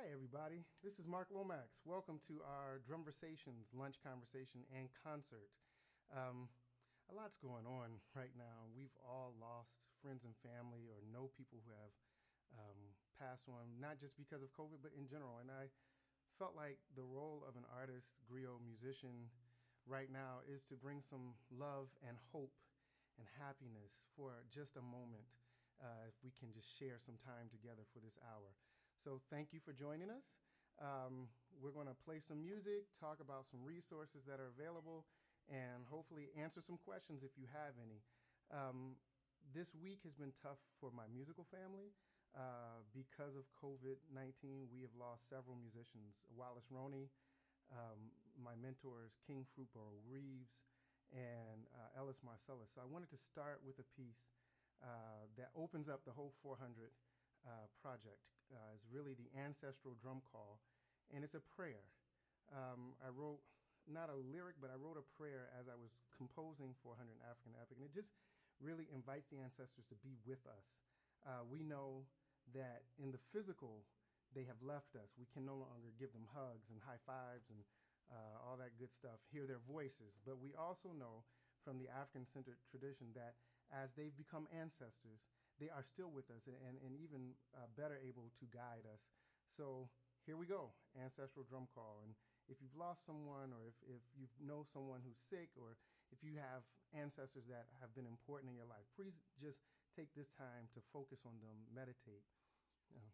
Hi, everybody. This is Mark Lomax. Welcome to our Drumversations lunch conversation and concert. A lot's going on right now. We've all lost friends and family or know people who have passed on, not just because of COVID, but in general. And I felt like the role of an artist, griot musician right now is to bring some love and hope and happiness for just a moment, if we can just share some time together for this hour. So thank you for joining us. We're going to play some music, talk about some resources that are available, and hopefully answer some questions if you have any. This week has been tough for my musical family. Because of COVID-19, we have lost several musicians. Wallace Roney, my mentors, King Fruitborough Reeves, and Ellis Marcellus. So I wanted to start with a piece that opens up the whole 400 project. It's really the Ancestral drum call, and it's a prayer. I wrote not a lyric, but I wrote a prayer as I was composing 400 African Epic, and it just really invites the ancestors to be with us. We know that in the physical, they have left us. We can no longer give them hugs and high fives and all that good stuff, hear their voices, but we also know from the African-centered tradition that as they've become ancestors, they are still with us and even better able to guide us. So here we go, Ancestral drum call. And if you've lost someone, or if you know someone who's sick, or if you have ancestors that have been important in your life, please just take this time to focus on them, meditate. You know.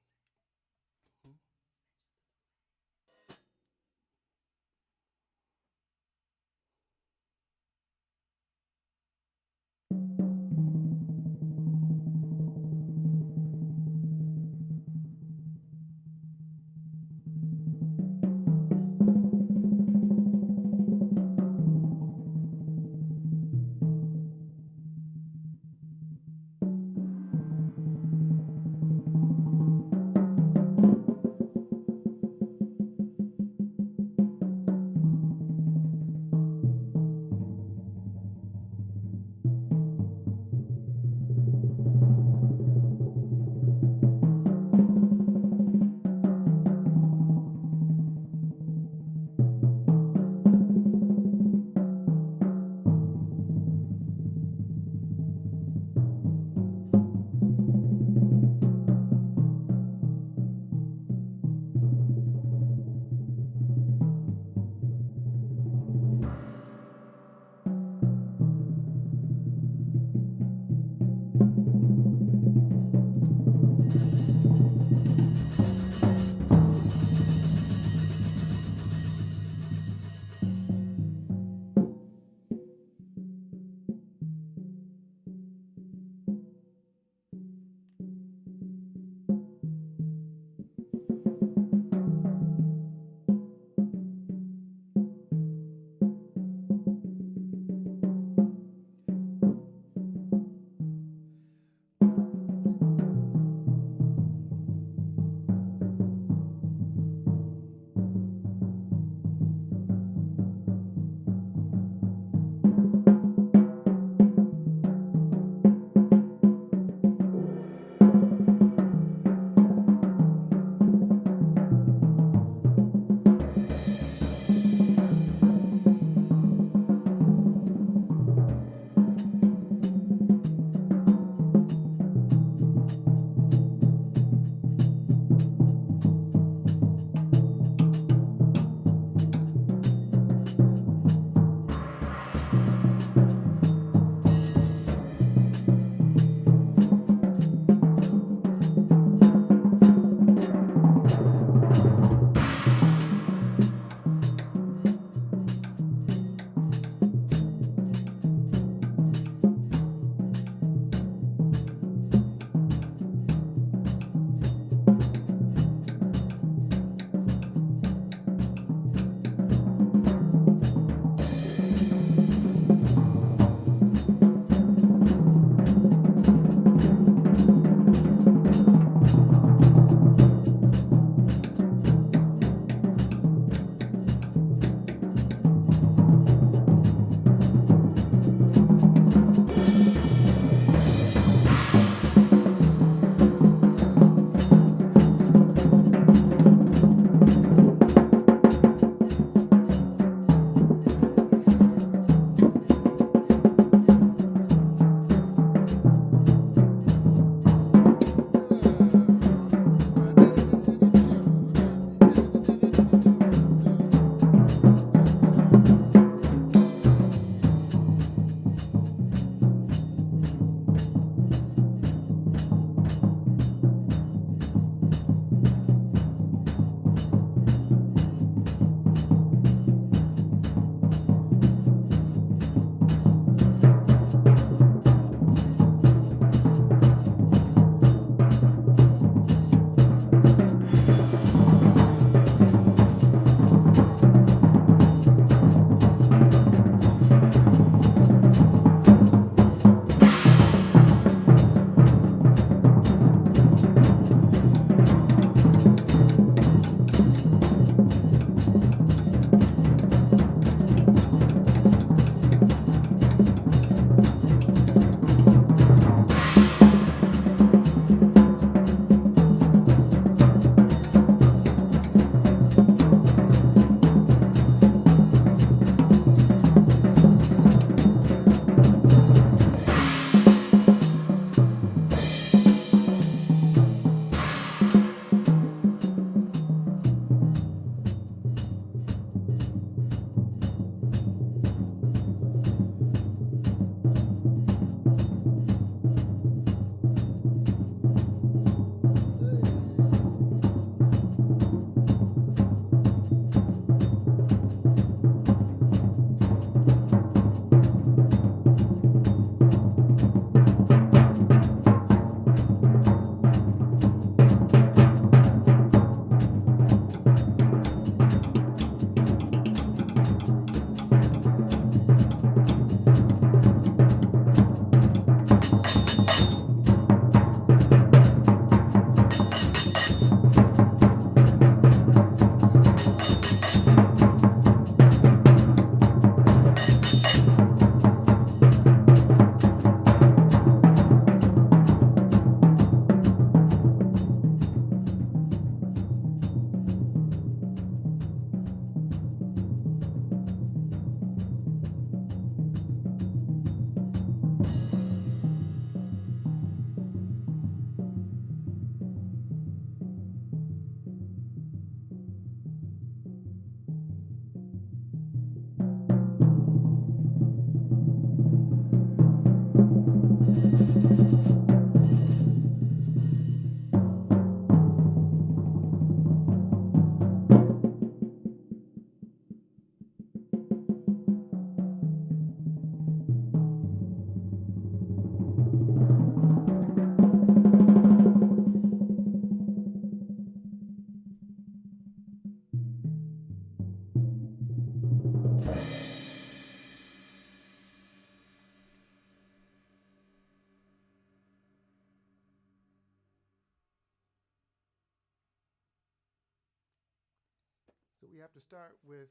So we have to start with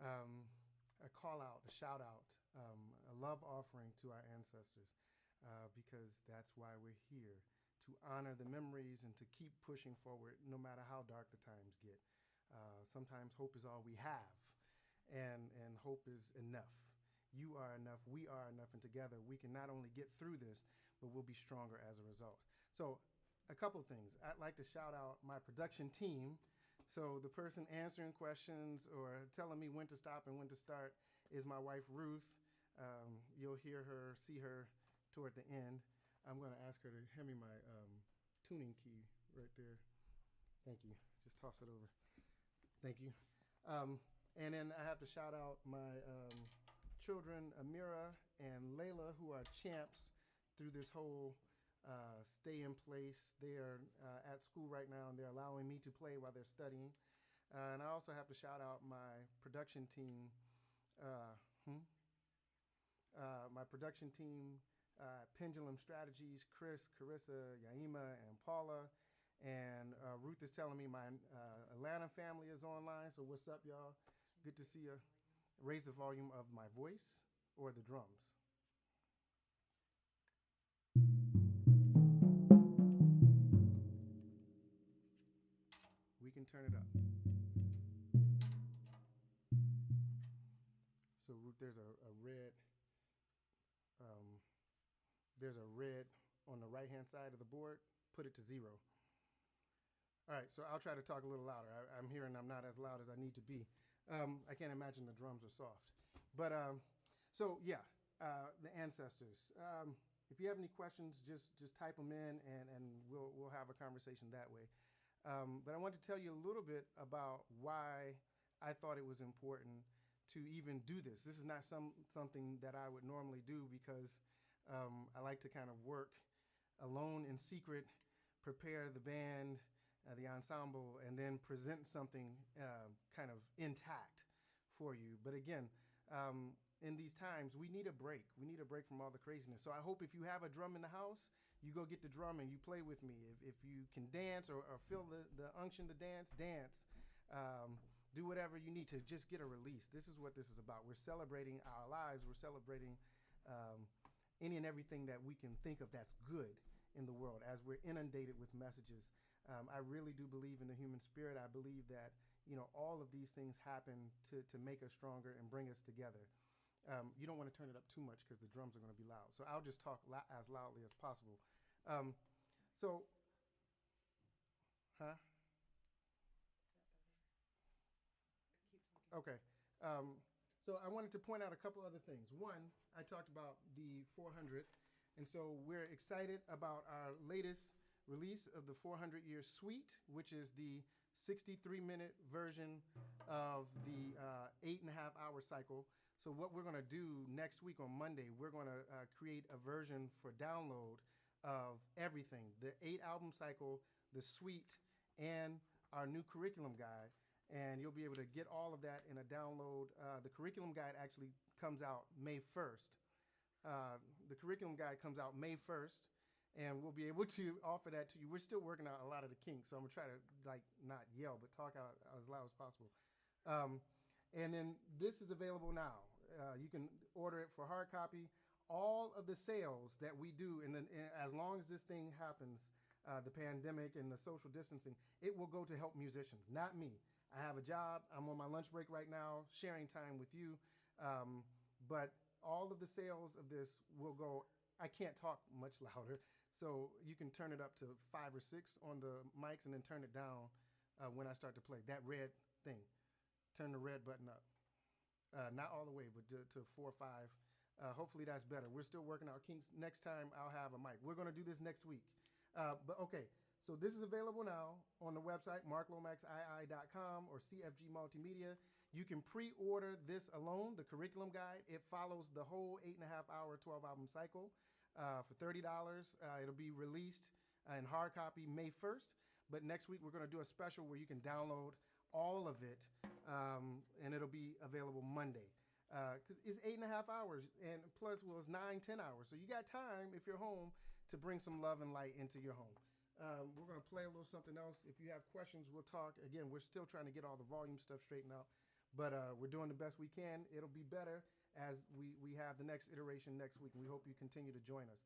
a call out, a shout out, a love offering to our ancestors, because that's why we're here, to honor the memories and to keep pushing forward no matter how dark the times get. Sometimes hope is all we have, and hope is enough. You are enough, we are enough, and together we can not only get through this, but we'll be stronger as a result. So a couple things. I'd like to shout out my production team. So the person answering questions or telling me when to stop and when to start is my wife, Ruth. You'll hear her, see her toward the end. I'm going to ask her to hand me my tuning key right there. Thank you. Just toss it over. Thank you. And then I have to shout out my children, Amira and Layla, who are champs through this whole stay in place. They are at school right now, and they're allowing me to play while they're studying. And I also have to shout out my production team. Pendulum Strategies, Chris, Carissa, Yaima, and Paula. And Ruth is telling me my Atlanta family is online. So what's up, y'all? Good to see you. Raise the volume of my voice or the drums. We can turn it up. So Ruth, there's a red on the right-hand side of the board. Put it to 0. All right, so I'll try to talk a little louder. I'm hearing I'm not as loud as I need to be. I can't imagine the drums are soft. But the ancestors. If you have any questions, just type them in, and we'll have a conversation that way. But I want to tell you a little bit about why I thought it was important to even do this. This is not something that I would normally do because I like to kind of work alone in secret, prepare the band, the ensemble, and then present something kind of intact for you. But again, in these times, we need a break. We need a break from all the craziness. So I hope if you have a drum in the house, you go get the drum and you play with me. If you can dance or feel the unction to dance, dance. Do whatever you need to just get a release. This is what this is about. We're celebrating our lives. We're celebrating any and everything that we can think of that's good in the world as we're inundated with messages. I really do believe in the human spirit. I believe that all of these things happen to make us stronger and bring us together. You don't want to turn it up too much because the drums are going to be loud. So I'll just talk as loudly as possible. Okay. So I wanted to point out a couple other things. One, I talked about the 400, and so we're excited about our latest release of the 400-year suite, which is the 63-minute version of the 8.5-hour cycle. So what we're going to do next week on Monday, we're going to create a version for download of everything, the 8-album cycle, the suite, and our new curriculum guide. And you'll be able to get all of that in a download. The curriculum guide actually comes out May 1st. The curriculum guide comes out May 1st, and we'll be able to offer that to you. We're still working out a lot of the kinks, so I'm going to try to not yell, but talk out as loud as possible. And then this is available now. You can order it for hard copy. All of the sales that we do, and as long as this thing happens, the pandemic and the social distancing, it will go to help musicians, not me. I have a job. I'm on my lunch break right now, sharing time with you. But all of the sales of this will go. I can't talk much louder, so you can turn it up to 5 or 6 on the mics and then turn it down when I start to play. That red thing, turn the red button up. Not all the way, but to 4 or 5. Hopefully that's better. We're still working out kinks. Next time I'll have a mic. We're going to do this next week. But okay. So this is available now on the website, marklomaxii.com or CFG Multimedia. You can pre-order this alone, the curriculum guide. It follows the whole 8.5-hour, 12-album cycle for $30. It'll be released in hard copy May 1st. But next week, we're going to do a special where you can download all of it, and it'll be available Monday. Because it's 8.5 hours, and plus, it's 9, 10 hours. So you got time, if you're home, to bring some love and light into your home. We're going to play a little something else. If you have questions, we'll talk. Again, we're still trying to get all the volume stuff straightened out, but we're doing the best we can. It'll be better as we have the next iteration next week, and we hope you continue to join us.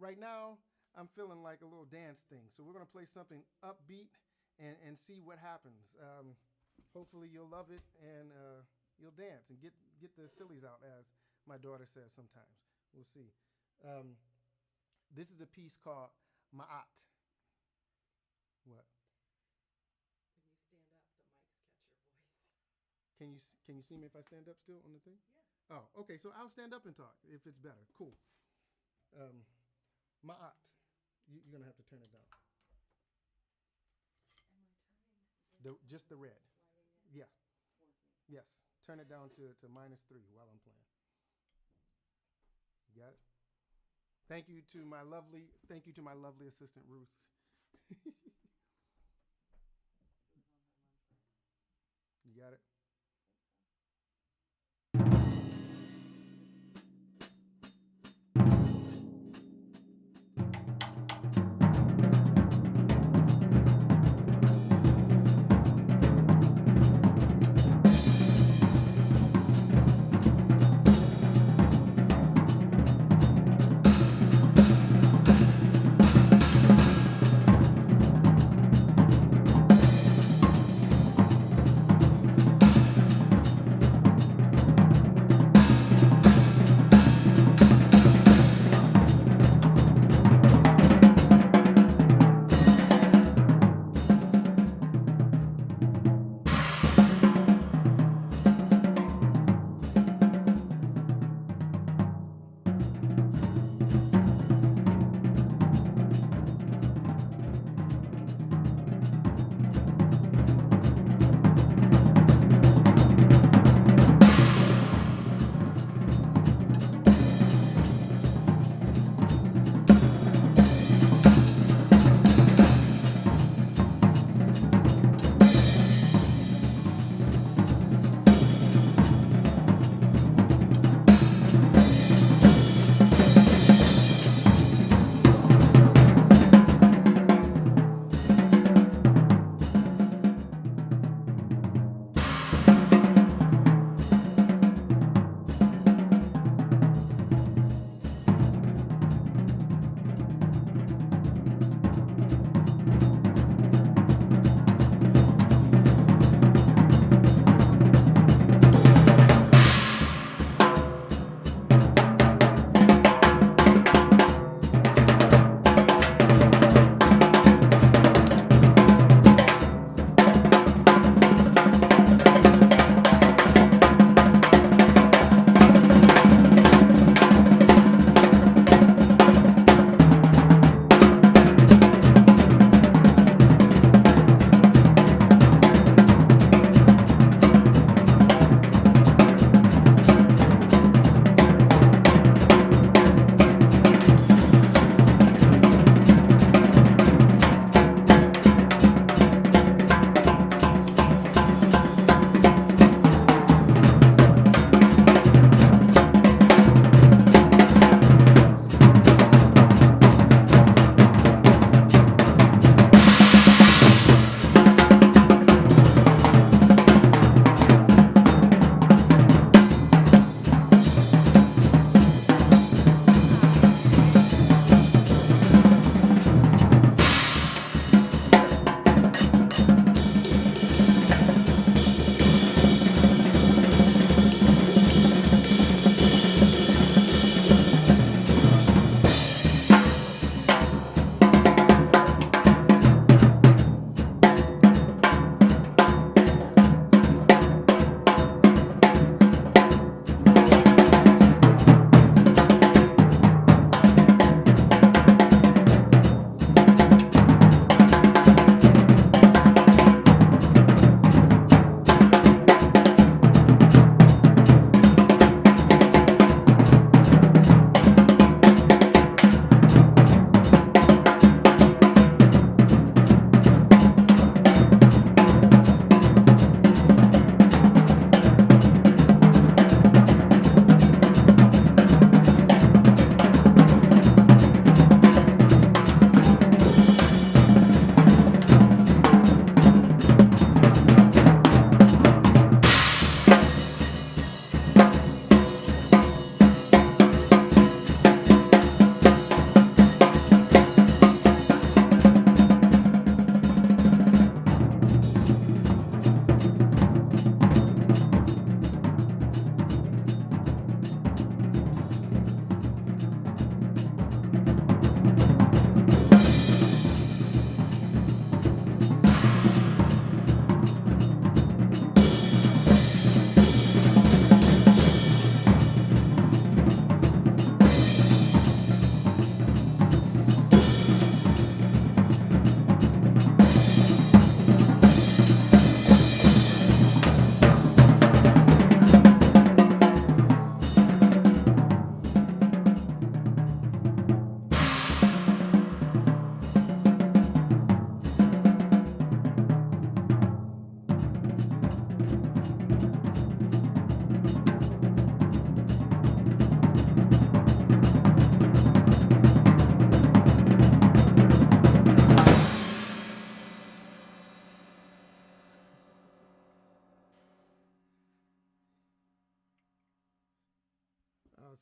Right now, I'm feeling like a little dance thing, so we're going to play something upbeat and see what happens. Hopefully, you'll love it, and you'll dance and get the sillies out, as my daughter says sometimes. We'll see. This is a piece called Ma'at. What? When you stand up, the mics catch your voice. Can you see me if I stand up still on the thing? Yeah. Oh, okay. So I'll stand up and talk if it's better. Cool. Ma'at. You're gonna have to turn it down. Am I turning? Just the red. Sliding it Yeah. towards me. Yes. Turn it down to -3 while I'm playing. You got it? Thank you to my lovely assistant Ruth. It was on my lunch break. You got it? So.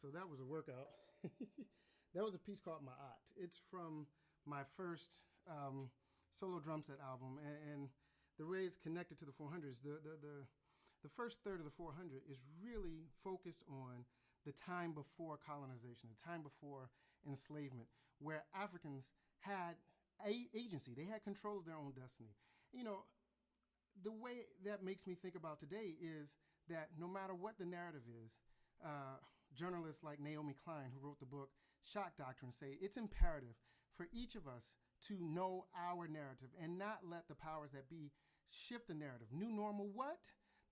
So that was a workout. That was a piece called Ma'at. It's from my first solo drum set album, and the way it's connected to the 400s, the first third of the 400 is really focused on the time before colonization, the time before enslavement, where Africans had agency, they had control of their own destiny. You know, the way that makes me think about today is that no matter what the narrative is, journalists like Naomi Klein, who wrote the book Shock Doctrine, say it's imperative for each of us to know our narrative and not let the powers that be shift the narrative. New normal, what?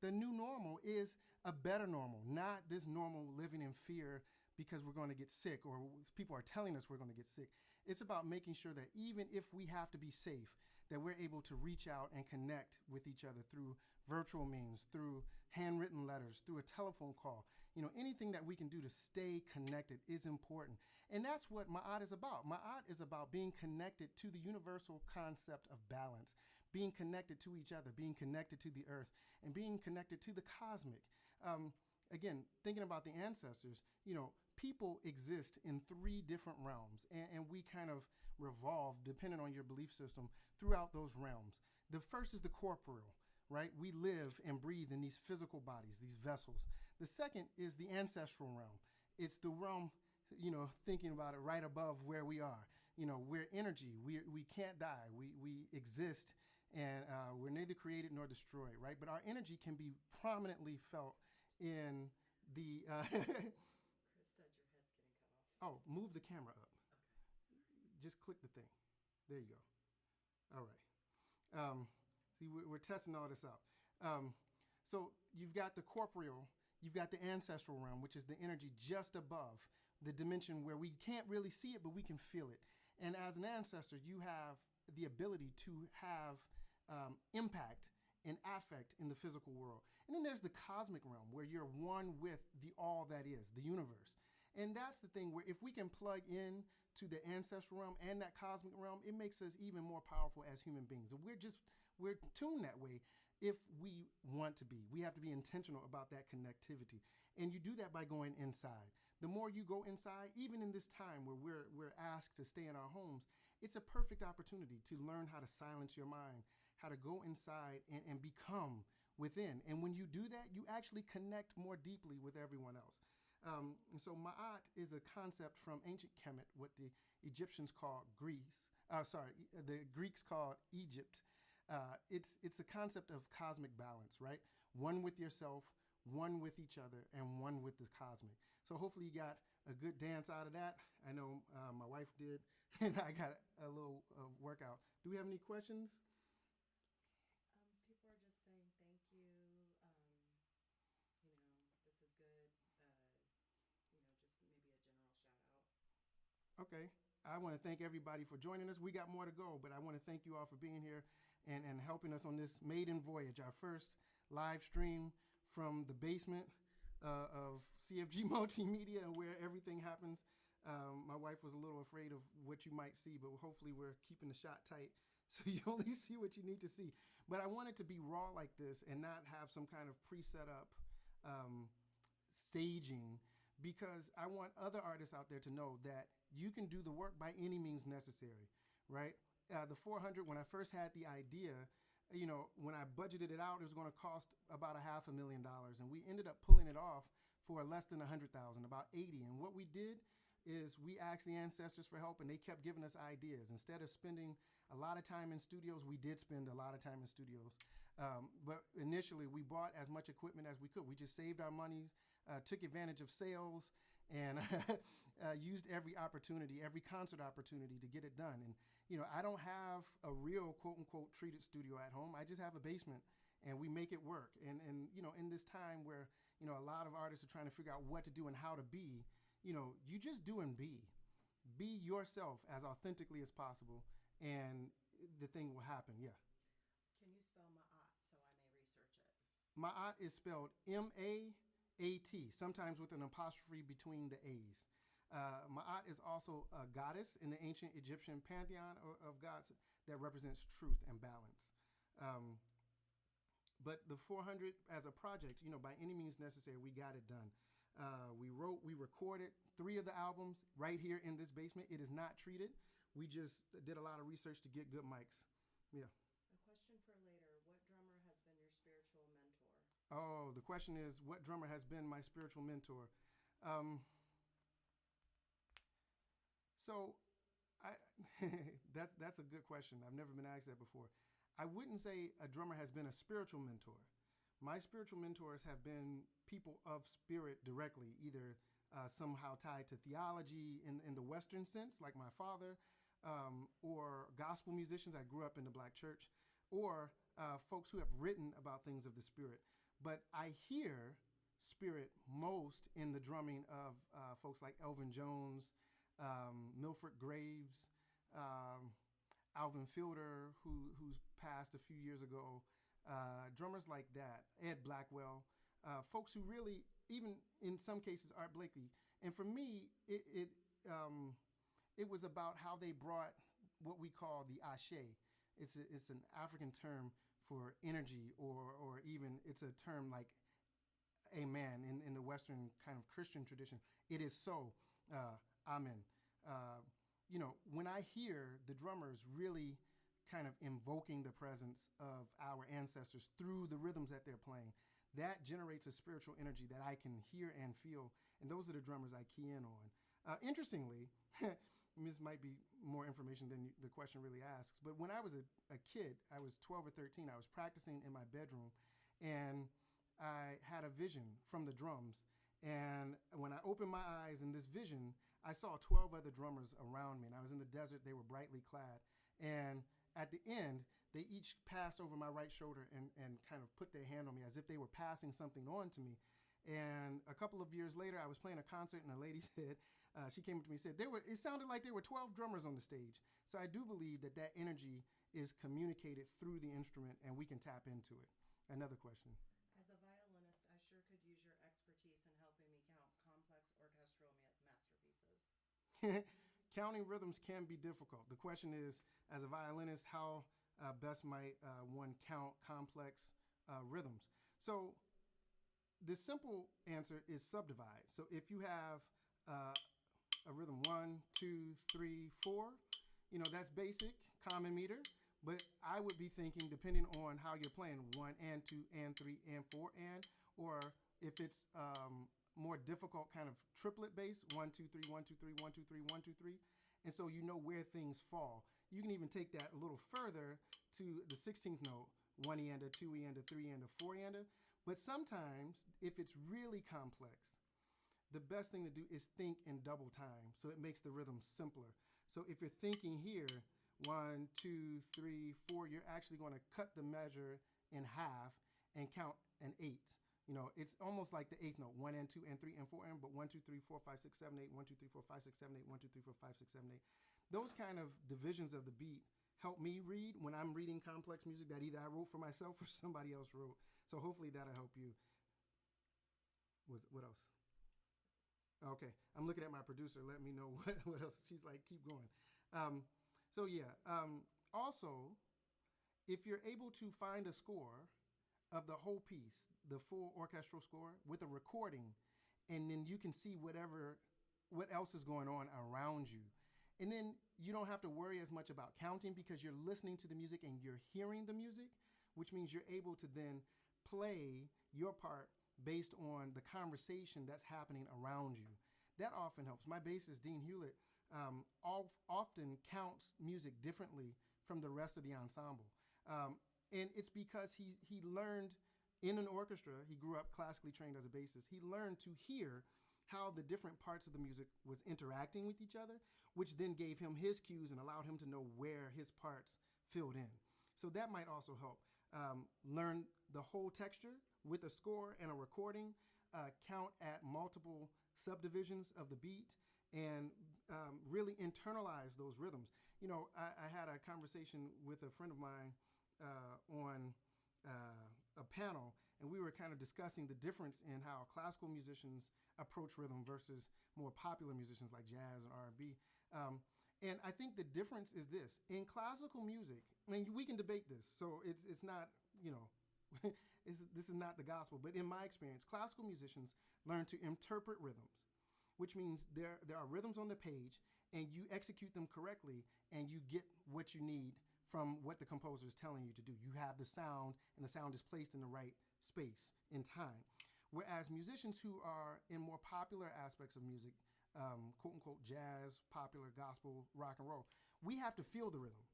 The new normal is a better normal, not this normal living in fear because we're going to get sick or people are telling us we're going to get sick. It's about making sure that even if we have to be safe, that we're able to reach out and connect with each other through virtual means, through handwritten letters, through a telephone call. You know, anything that we can do to stay connected is important. And that's what Ma'at is about. Ma'at is about being connected to the universal concept of balance, being connected to each other, being connected to the earth, and being connected to the cosmic. Again, thinking about the ancestors, you know, people exist in 3 different realms, and we kind of revolve, depending on your belief system, throughout those realms. The first is the corporeal, right? We live and breathe in these physical bodies, these vessels. The second is the ancestral realm. It's the realm, you know, thinking about it right above where we are. You know, we're energy. We can't die. We exist, and we're neither created nor destroyed, right? But our energy can be prominently felt in the... Chris said your head's getting cut off. Oh, move the camera up. Okay. Just click the thing. There you go. All right. See, we're testing all this out. So you've got the corporeal, you've got the ancestral realm, which is the energy just above the dimension where we can't really see it, but we can feel it. And as an ancestor, you have the ability to have impact and affect in the physical world. And then there's the cosmic realm, where you're one with the all that is, the universe. And that's the thing where if we can plug in to the ancestral realm and that cosmic realm, it makes us even more powerful as human beings. And we're tuned that way if we want to be. We have to be intentional about that connectivity. And you do that by going inside. The more you go inside, even in this time where we're asked to stay in our homes, it's a perfect opportunity to learn how to silence your mind, how to go inside and become within. And when you do that, you actually connect more deeply with everyone else. And so Ma'at is a concept from ancient Kemet, what the Egyptians called Greece. The Greeks called Egypt. It's a concept of cosmic balance, right? One with yourself, one with each other, and one with the cosmic. So hopefully you got a good dance out of that. I know my wife did, and I got a little workout. Do we have any questions? People are just saying thank you. You know, this is good. You know, just maybe a general shout out. Okay. I want to thank everybody for joining us. We got more to go, but I want to thank you all for being here and helping us on this maiden voyage, our first live stream from the basement of CFG Multimedia and where everything happens. My wife was a little afraid of what you might see, but hopefully we're keeping the shot tight so you only see what you need to see. But I want it to be raw like this and not have some kind of pre-set up staging, because I want other artists out there to know that you can do the work by any means necessary, right? The 400, when I first had the idea, you know, when I budgeted it out, it was going to cost about $500,000, and we ended up pulling it off for less than 100,000, about 80. And what we did is we asked the ancestors for help, and they kept giving us ideas. Instead of spending a lot of time in studios, we did spend a lot of time in studios. But initially, we bought as much equipment as we could. We just saved our money, took advantage of sales, and used every opportunity, every concert opportunity to get it done. And, you know, I don't have a real quote-unquote treated studio at home. I just have a basement, and we make it work. And you know, in this time where, you know, a lot of artists are trying to figure out what to do and how to be, you know, you just do and be. Be yourself as authentically as possible, and the thing will happen, yeah. Can you spell Ma'at so I may research it? Ma'at is spelled M-A-A-T, sometimes with an apostrophe between the A's. Ma'at is also a goddess in the ancient Egyptian pantheon of gods that represents truth and balance. But the 400 as a project, you know, by any means necessary, we got it done. We recorded 3 of the albums right here in this basement. It is not treated. We just did a lot of research to get good mics. Yeah. A question for later. What drummer has been your spiritual mentor? Oh, the question is, what drummer has been my spiritual mentor? Um, so, I that's a good question. I've never been asked that before. I wouldn't say a drummer has been a spiritual mentor. My spiritual mentors have been people of spirit directly, either somehow tied to theology in the Western sense, like my father, or gospel musicians. I grew up in the black church, or folks who have written about things of the spirit. But I hear spirit most in the drumming of folks like Elvin Jones, Milford Graves, Alvin Fielder, who's passed a few years ago, drummers like that, Ed Blackwell, folks who really, even in some cases, Art Blakey. And for me, it was about how they brought what we call the ashe. It's an African term for energy, or even it's a term like amen in the Western kind of Christian tradition. It is so, amen. When I hear the drummers really kind of invoking the presence of our ancestors through the rhythms that they're playing, that generates a spiritual energy that I can hear and feel. And those are the drummers I key in on. Interestingly, this might be more information than the question really asks, but when I was a kid, I was 12 or 13, I was practicing in my bedroom, and I had a vision from the drums. And when I opened my eyes in this vision, I saw 12 other drummers around me, and I was in the desert. They were brightly clad. And at the end, they each passed over my right shoulder and kind of put their hand on me as if they were passing something on to me. And a couple of years later, I was playing a concert, and a lady said, she came up to me and said, it sounded like there were 12 drummers on the stage. So I do believe that energy is communicated through the instrument, and we can tap into it. Another question. As a violinist, I sure could use your expertise in helping me count complex orchestral masterpieces. Counting rhythms can be difficult. The question is, as a violinist, how best might one count complex rhythms? So the simple answer is subdivide. So if you have a rhythm 1, 2, 3, 4, that's basic, common meter. But I would be thinking, depending on how you're playing, 1 and 2 and 3 and 4 or if it's more difficult kind of triplet bass, 1, 2, 3, 1, 2, 3, 1, 2, 3, 1, 2, 3. And so you know where things fall. You can even take that a little further to the 16th note, 1 eanda, 2 eanda, 3 eanda, 4 eanda. But sometimes, if it's really complex, the best thing to do is think in double time, so it makes the rhythm simpler. So if you're thinking here, 1, 2, 3, 4, you're actually going to cut the measure in half and count an 8. It's almost like the 8th note, 1 and 2 and 3 and 4 and, but 1, 2, 3, 4, 5, 6, 7, 8, 1, 2, 3, 4, 5, 6, 7, 8, 1, 2, 3, 4, 5, 6, 7, 8. Those kind of divisions of the beat help me read when I'm reading complex music that either I wrote for myself or somebody else wrote. So hopefully that'll help you. What else? Okay, I'm looking at my producer. Let me know what else. She's like, keep going. Also, if you're able to find a score of the whole piece, the full orchestral score with a recording, and then you can see what else is going on around you. And then you don't have to worry as much about counting because you're listening to the music and you're hearing the music, which means you're able to then play your part based on the conversation that's happening around you. That often helps. My bassist, Dean Hewlett, often counts music differently from the rest of the ensemble. And it's because he learned in an orchestra, he grew up classically trained as a bassist, he learned to hear how the different parts of the music was interacting with each other, which then gave him his cues and allowed him to know where his parts filled in. So that might also help. Learn the whole texture with a score and a recording, count at multiple subdivisions of the beat, and really internalize those rhythms. I had a conversation with a friend of mine on a panel, and we were kind of discussing the difference in how classical musicians approach rhythm versus more popular musicians like jazz and R&B. And I think the difference is this. In classical music, I mean, we can debate this, so it's not, this is not the gospel, but in my experience, classical musicians learn to interpret rhythms, which means there are rhythms on the page, and you execute them correctly, and you get what you need from what the composer is telling you to do. You have the sound, and the sound is placed in the right space in time. Whereas musicians who are in more popular aspects of music, quote unquote jazz, popular, gospel, rock and roll, we have to feel the rhythm.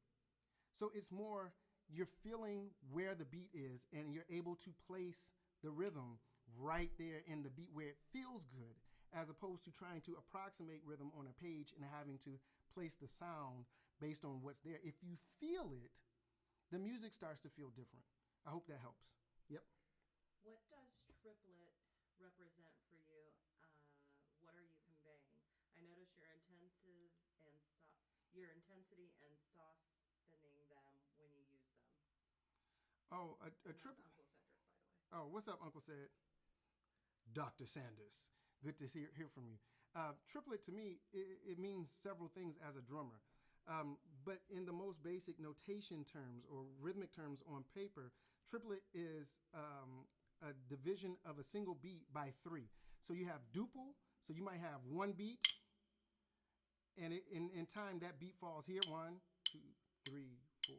So it's more you're feeling where the beat is, and you're able to place the rhythm right there in the beat where it feels good, as opposed to trying to approximate rhythm on a page and having to place the sound based on what's there. If you feel it, the music starts to feel different. I hope that helps. Yep. What does triplet represent for you? What are you conveying? I notice your intensity and softening them when you use them. Oh, a And trip. that's Uncle Cedric, by the way. Oh, what's up, Uncle Said? Dr. Sanders. Good to hear from you. Triplet to me, it means several things as a drummer. But in the most basic notation terms or rhythmic terms on paper, triplet is a division of a single beat by three. So you have duple, so you might have one beat, and in time that beat falls here. 1, 2, 3, 4.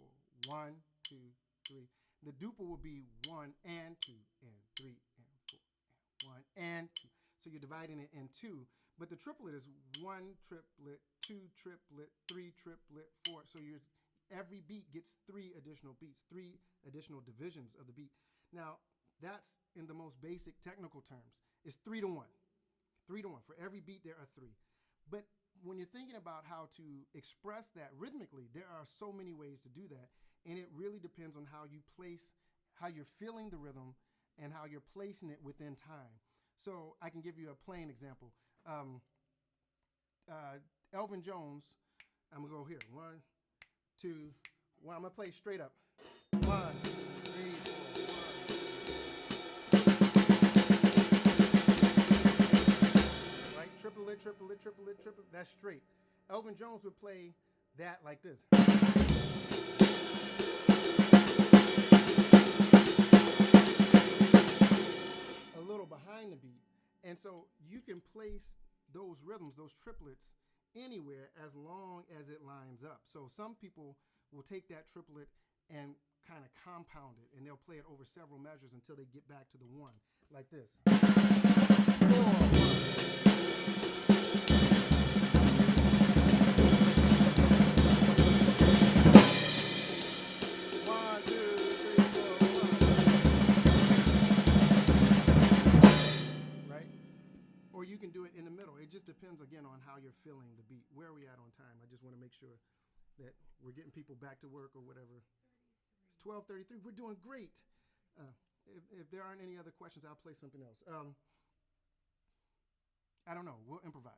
1, 2, 3. The duple will be 1 and 2 and 3 and 4 and 1 and 2. So you're dividing it in two. But the triplet is 1 triplet, 2 triplet, 3 triplet, 4. So every beat gets 3 additional beats, 3 additional divisions of the beat. Now, that's in the most basic technical terms. It's 3 to 1. 3 to 1. For every beat, there are 3. But when you're thinking about how to express that rhythmically, there are so many ways to do that. And it really depends on how you're feeling the rhythm and how you're placing it within time. So I can give you a plain example. Elvin Jones, I'm going to go here. 1, 2, 1. I'm going to play straight up. 1, 3, 4, 1. Right? Triplet, triplet, triplet, triplet. That's straight. Elvin Jones would play that like this. A little behind the beat. And so you can place those rhythms, those triplets, anywhere as long as it lines up. So some people will take that triplet and kind of compound it, and they'll play it over several measures until they get back to the 1, like this. 4, 1. Right? Or you can do it in the middle. It just depends, again, on how you're feeling the beat. Where are we at on time? I just want to make sure that we're getting people back to work or whatever. It's 12:33. We're doing great. If there aren't any other questions, I'll play something else. I don't know. We'll improvise.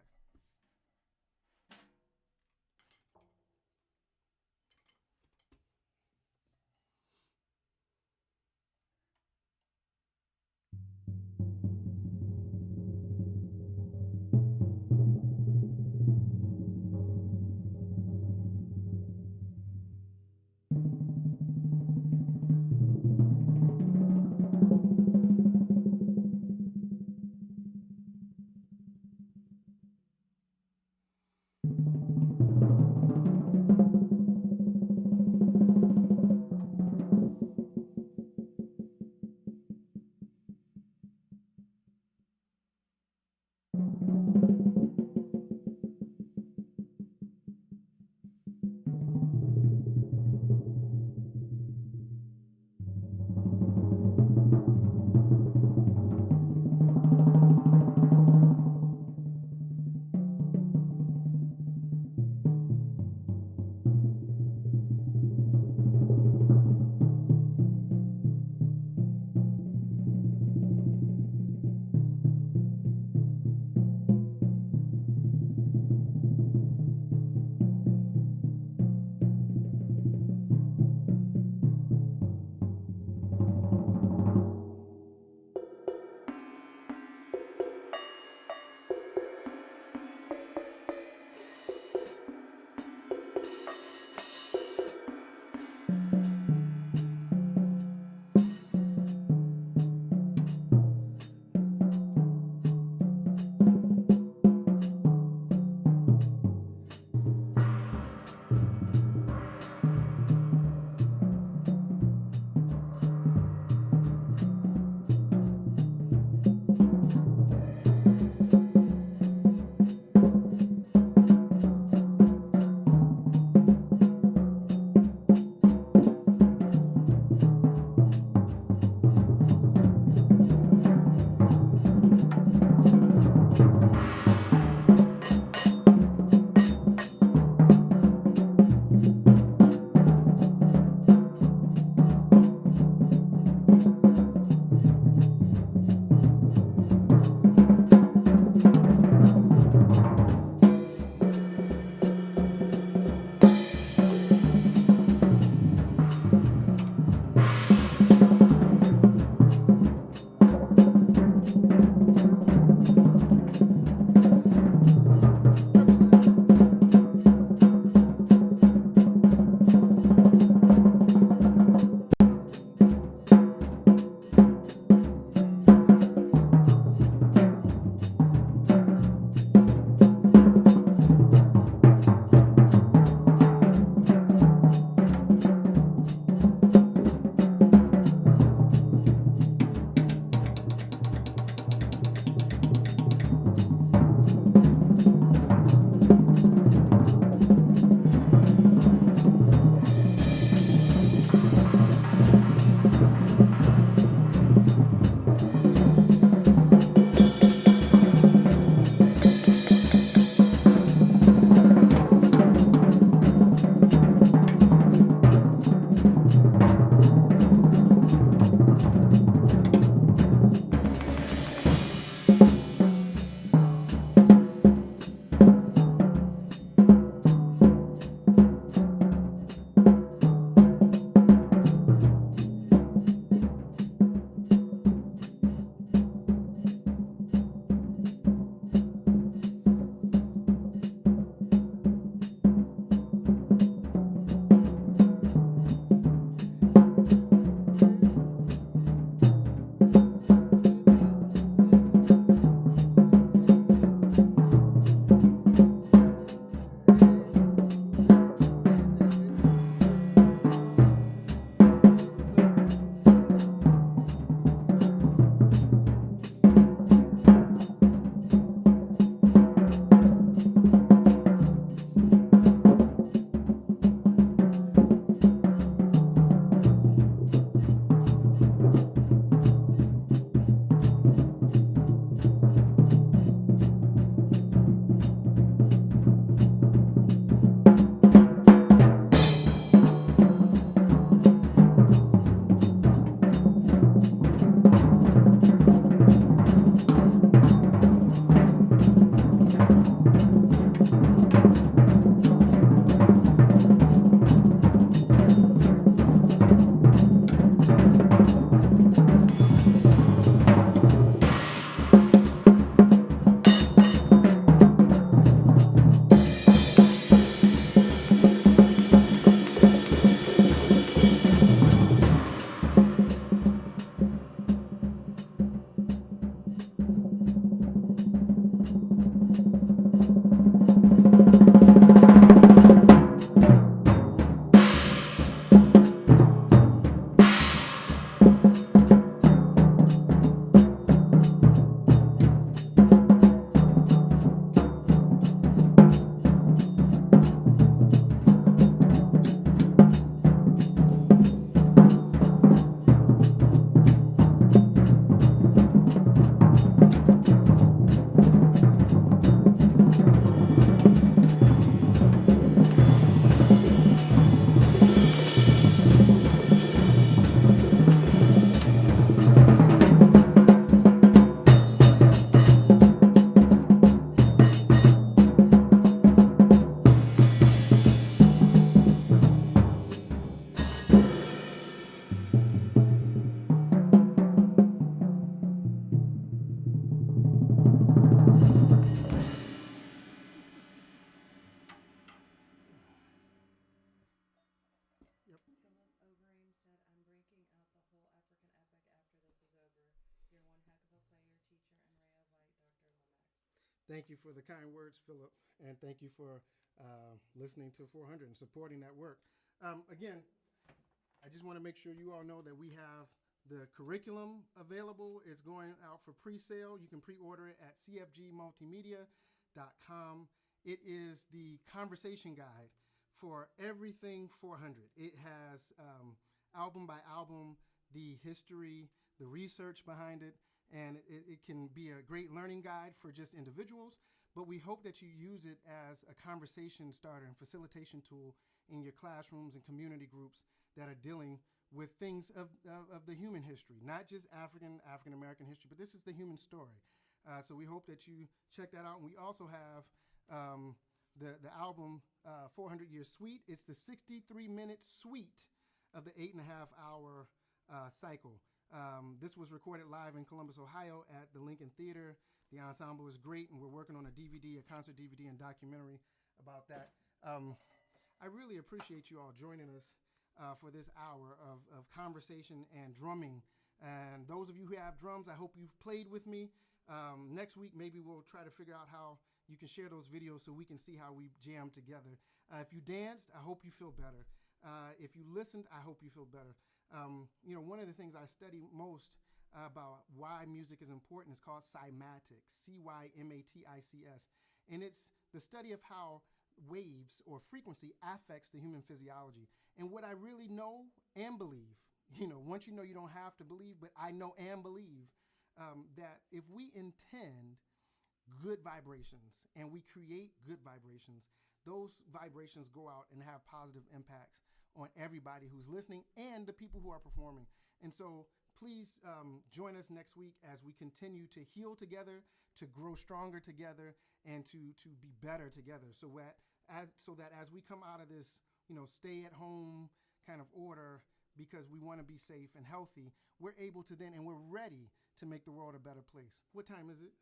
Thank you for the kind words, Philip, and thank you for listening to 400 and supporting that work. Again, I just want to make sure you all know that we have the curriculum available. It's going out for pre-sale. You can pre-order it at cfgmultimedia.com. It is the conversation guide for everything 400. It has album by album, the history, the research behind it, and it can be a great learning guide for just individuals, but we hope that you use it as a conversation starter and facilitation tool in your classrooms and community groups that are dealing with things of the human history, not just African-American history, but this is the human story. So we hope that you check that out. And we also have the album 400 Years Suite. It's the 63-minute suite of the 8.5-hour cycle. This was recorded live in Columbus, Ohio at the Lincoln Theater. The ensemble is great, and we're working on a DVD, a concert DVD and documentary about that. I really appreciate you all joining us for this hour of conversation and drumming. And those of you who have drums, I hope you've played with me. Next week, maybe we'll try to figure out how you can share those videos so we can see how we jam together. If you danced, I hope you feel better. If you listened, I hope you feel better. One of the things I study most about why music is important is called cymatics, C-Y-M-A-T-I-C-S. And it's the study of how waves or frequency affects the human physiology. And what I really know and believe, once you know, you don't have to believe, but I know and believe that if we intend good vibrations and we create good vibrations, those vibrations go out and have positive impacts on everybody who's listening and the people who are performing. And so please join us next week as we continue to heal together, to grow stronger together, and to be better together. So that as we come out of this, stay at home kind of order, because we want to be safe and healthy, we're able to then, and we're ready to make the world a better place. What time is it?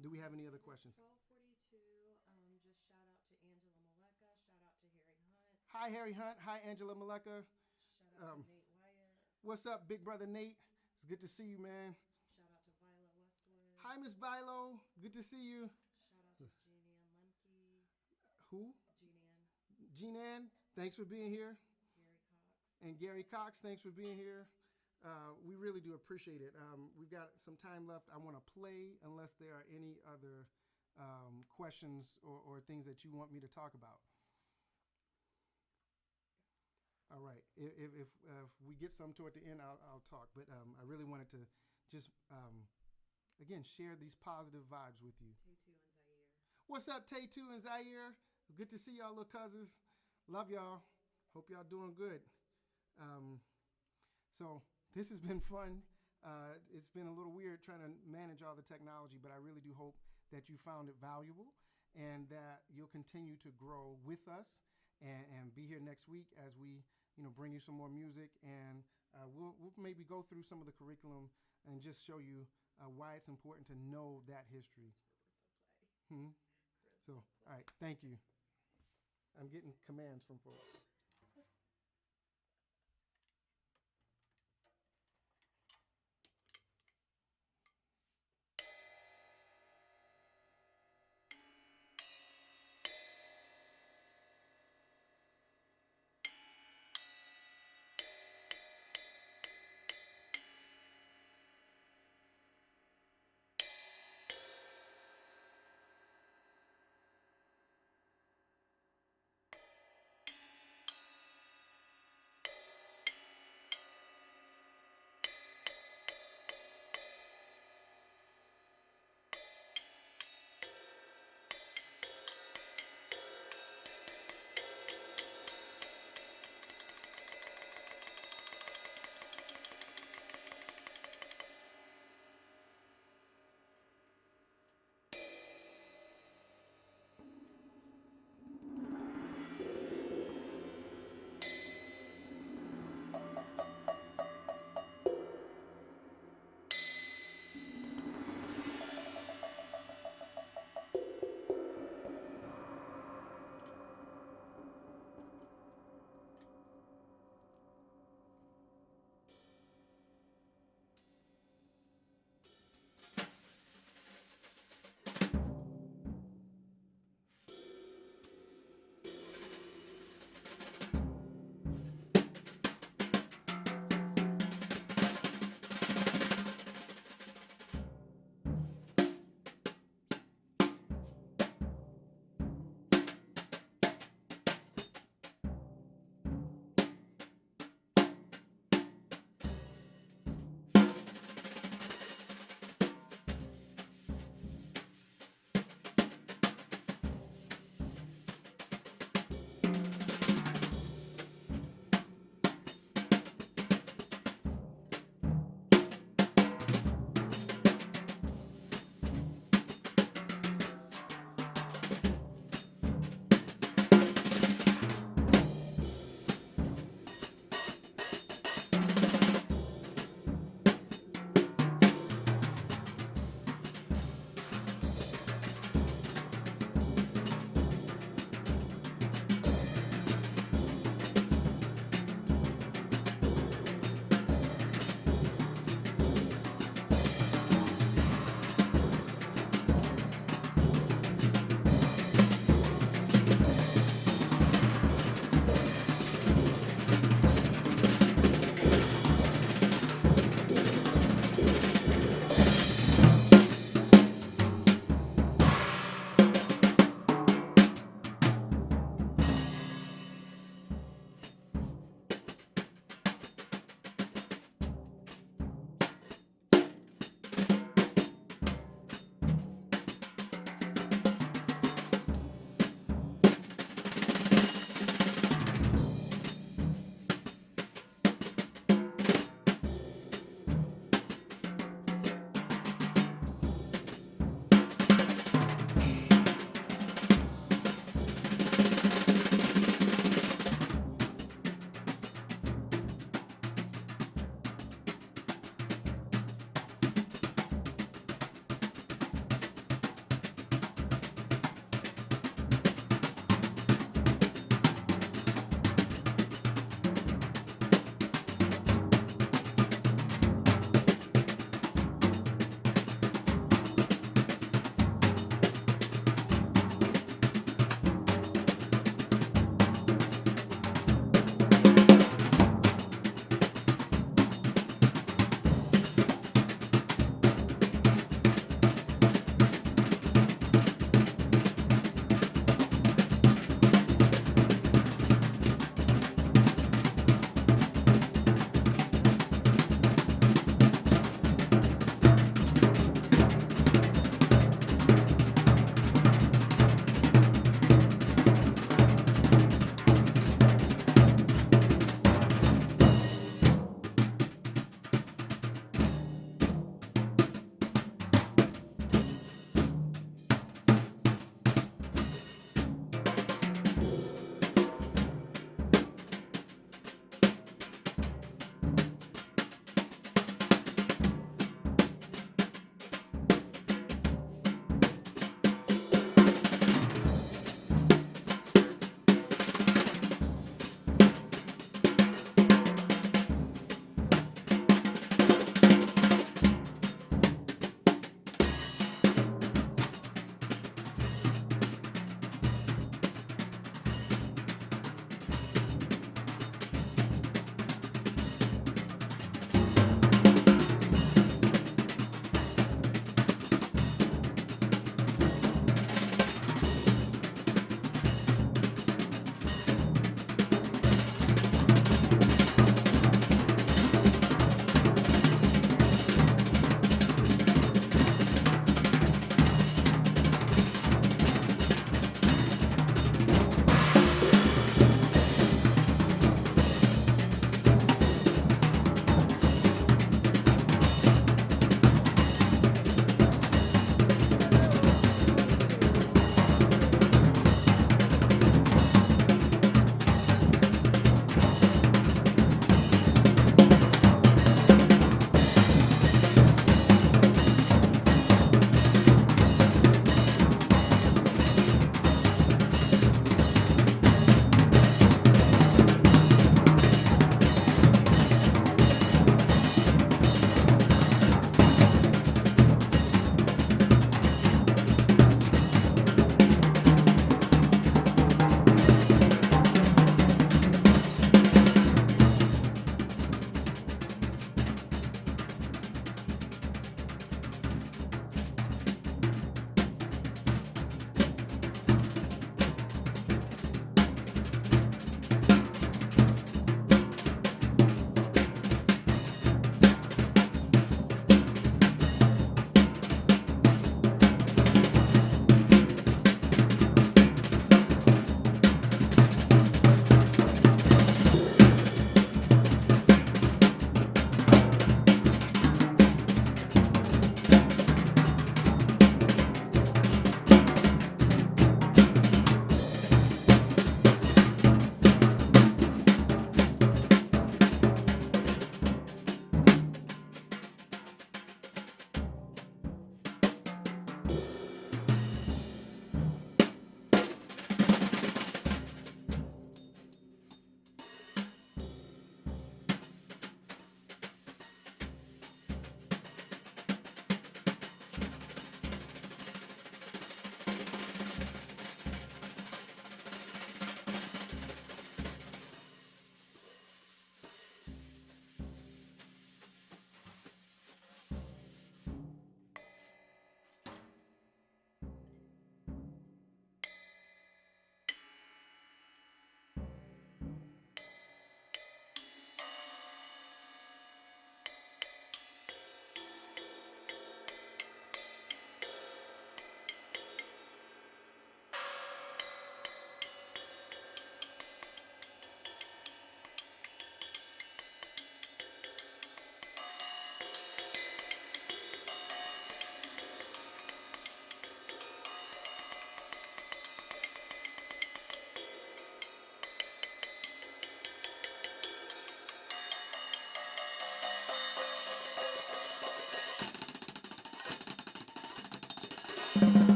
Do we have any other questions? 12:42. Just shout out to Angela Maleka. Shout out to Harry Hunt. Hi, Harry Hunt. Hi, Angela Maleka. Shout out to Nate Wyatt. What's up, big brother Nate? It's good to see you, man. Shout out to Violet Westwood. Hi, Miss Vilo. Good to see you. Shout out to Jeannie Ann Lemke. Who? Jeannie Ann. Jean Ann, thanks for being here. Gary Cox. And Gary Cox, thanks for being here. We really do appreciate it. We've got some time left. I want to play unless there are any other questions or things that you want me to talk about. All right. If we get some toward the end, I'll talk. But I really wanted to just, again, share these positive vibes with you. Tay2 and Zaire. What's up, Tay2 and Zaire? It's good to see y'all, little cousins. Love y'all. Hope y'all doing good. So this has been fun. It's been a little weird trying to manage all the technology, but I really do hope that you found it valuable and that you'll continue to grow with us and be here next week as we, bring you some more music, and we'll maybe go through some of the curriculum and just show you why it's important to know that history. So, all right, thank you. I'm getting commands from folks.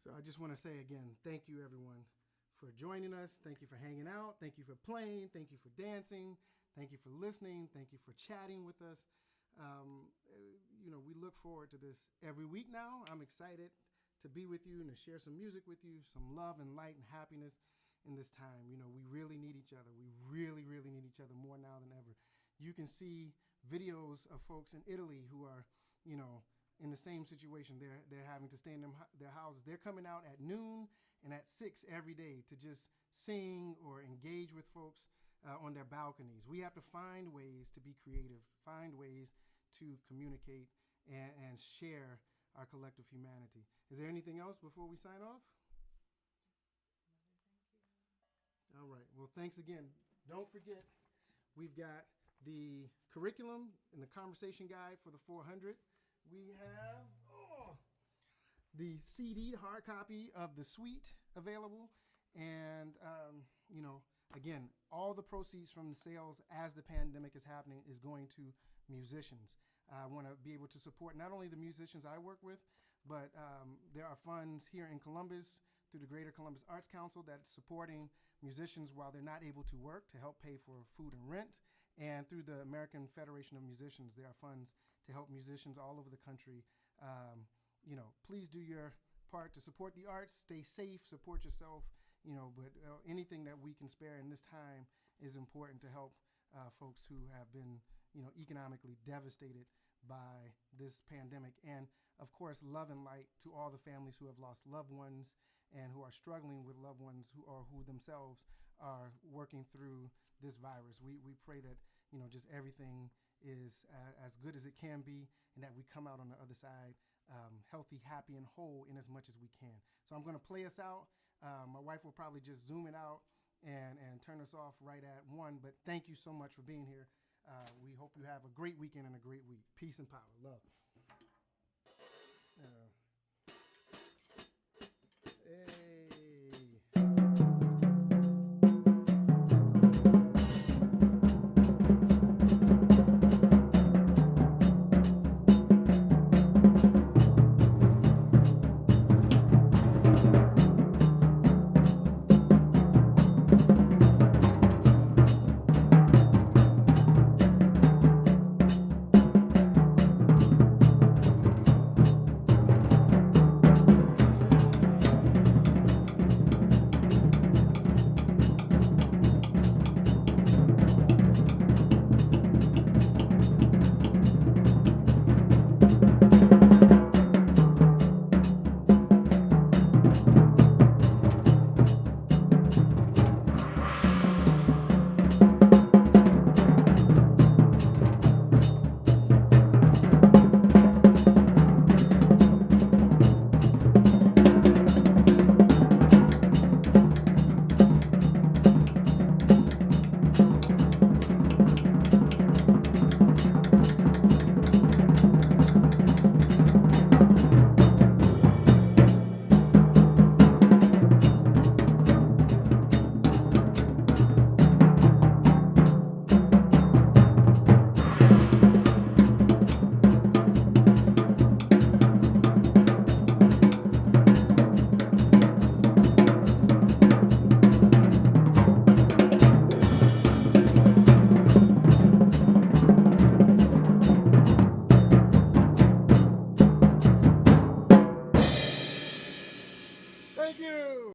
So I just want to say again, thank you everyone for joining us. Thank you for hanging out. Thank you for playing. Thank you for dancing. Thank you for listening. Thank you for chatting with us. We look forward to this every week now. I'm excited to be with you and to share some music with you, some love and light and happiness in this time. We really need each other. We really, really need each other more now than ever. You can see videos of folks in Italy who are, in the same situation. They're having to stay in their houses. They're coming out at noon and at 6 every day to just sing or engage with folks on their balconies. We have to find ways to be creative, find ways to communicate and share our collective humanity. Is there anything else before we sign off? All right. Well, thanks again. Don't forget, we've got the curriculum and the conversation guide for the 400. We have the CD hard copy of the suite available. And, again, all the proceeds from the sales as the pandemic is happening is going to musicians. I want to be able to support not only the musicians I work with, but there are funds here in Columbus through the Greater Columbus Arts Council that's supporting musicians while they're not able to work to help pay for food and rent. And through the American Federation of Musicians, there are funds to help musicians all over the country. Please do your part to support the arts. Stay safe, support yourself, but anything that we can spare in this time is important to help folks who have been, economically devastated by this pandemic. And of course, love and light to all the families who have lost loved ones and who are struggling with loved ones who themselves are working through this virus. We pray that, just everything is as good as it can be and that we come out on the other side healthy, happy, and whole in as much as we can. So I'm going to play us out. My wife will probably just zoom it out and turn us off right at 1. But thank you so much for being here. We hope you have a great weekend and a great week. Peace and power. Love.